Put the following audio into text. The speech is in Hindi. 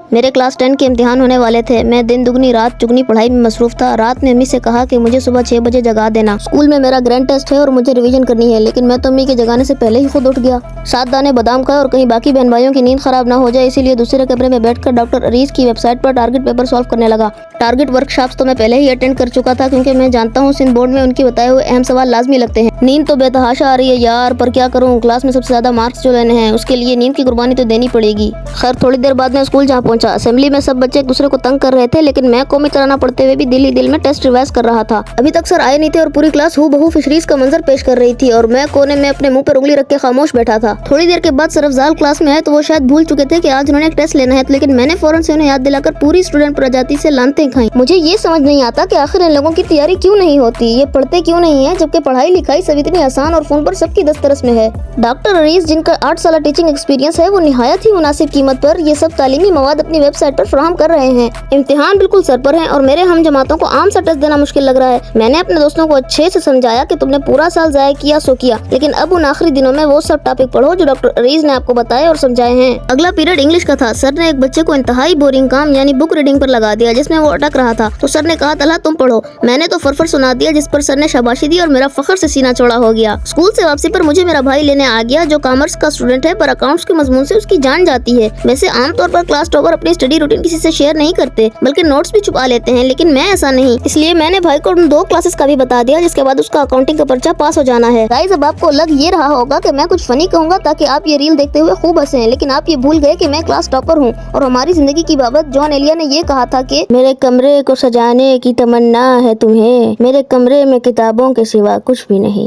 मेरे क्लास 10 के इम्तिहान होने वाले थे। मैं दिन दुगनी रात चुगनी पढ़ाई में मसरूफ था। रात में अम्मी से कहा कि मुझे सुबह 6 बजे जगा देना। स्कूल में मेरा ग्रैंड टेस्ट है और मुझे रिवीजन करनी है, लेकिन मैं तो अम्मी के जगाने से पहले ही खुद उठ गया। 7 दाने बादाम खाए और कहीं बाकी बहन भाइयों की नींद खराब ना हो जाए, इसीलिए दूसरे कमरे में बैठकर डॉक्टर अरीज की वेबसाइट पर टारगेट पेपर सॉल्व करने लगा। टारगेट वर्कशॉप्स तो मैं पहले ही अटेंड कर चुका था, क्योंकि मैं जानता हूँ सिंध बोर्ड में उनके बताए हुए अहम सवाल लाजमी लगते हैं। नींद तो बेतहाशा आ रही है यार, पर क्या करूँ, क्लास में सबसे ज्यादा मार्क्स जो लेने हैं उसके लिए नींद की कुर्बानी तो देनी पड़ेगी। खैर थोड़ी देर बाद मैं स्कूल जहाँ पहुंचा। असेंबली में सब बच्चे एक दूसरे को तंग कर रहे थे, लेकिन मैं कॉमिक कराना पड़ते हुए भी दिल ही दिल में टेस्ट रिवाइज कर रहा था। अभी तक सर आए नहीं थे और पूरी क्लास हूबहू फिशरीज का मंजर पेश कर रही थी और मैं कोने में अपने मुंह पर उंगली रख के खामोश बैठा था। थोड़ी देर के बाद सर अफजाल क्लास में आए तो वो शायद भूल चुके थे कि आज उन्होंने एक टेस्ट लेना है, लेकिन मैंने फौरन से उन्हें याद दिलाकर पूरी स्टूडेंट प्रजाति से लानतें खाई। मुझे ये समझ नहीं आता कि आखिर इन लोगों की तैयारी क्यों नहीं होती, ये पढ़ते क्यों नहीं है, जबकि पढ़ाई लिखाई सब इतनी आसान और फोन पर सबकी दस्तरस में है। डॉक्टर अरीज जिनका 8 साल टीचिंग एक्सपीरियंस है, वो निहायत ही मुनासिब कीमत पर ये सब तालीमी मवाद अपनी वेबसाइट पर फराहम कर रहे हैं। इम्तिहान बिल्कुल सर पर है और मेरे हम जमातों को आम सा टेस्ट देना मुश्किल लग रहा है। मैंने अपने दोस्तों को अच्छे से समझाया कि तुमने पूरा साल जाया किया सो किया, लेकिन अब उन आखिरी दिनों में वो सब टॉपिक पढ़ो जो डॉक्टर अरीज ने आपको बताए और समझाए हैं। अगला पीरियड इंग्लिश का था। सर ने एक बच्चे को इंतहाई बोरिंग काम यानी बुक रीडिंग पर लगा दिया, जिसमें वो अटक रहा था। तो सर ने कहा तलहा तुम पढ़ो। मैंने तो फरफर सुना दिया, जिस पर सर ने शाबाशी दी और मेरा फखर से सीना चौड़ा हो गया। स्कूल से वापसी पर मुझे मेरा भाई लेने आ गया, जो कॉमर्स का स्टूडेंट है, पर अकाउंट्स के मजमून से उसकी जान जाती है। वैसे आमतौर पर क्लास टॉपर अपनी स्टडी रूटीन किसी से शेयर नहीं करते, बल्कि नोट्स भी छुपा लेते हैं, लेकिन मैं ऐसा नहीं। इसलिए मैंने भाई को उन 2 क्लासेस का भी बता दिया, जिसके बाद उसका अकाउंटिंग का पर्चा पास हो जाना है। गाइस अब आपको लग ये रहा होगा कि मैं कुछ फनी कहूंगा ताकि आप ये रील देखते हुए खूब हंसे, लेकिन आप ये भूल गए कि मैं क्लास टॉपर हूँ और हमारी जिंदगी की बाबत जॉन एलिया ने ये कहा था कि मेरे कमरे को सजाने की तमन्ना है तुम्हें, मेरे कमरे में किताबों के सिवा कुछ भी नहीं।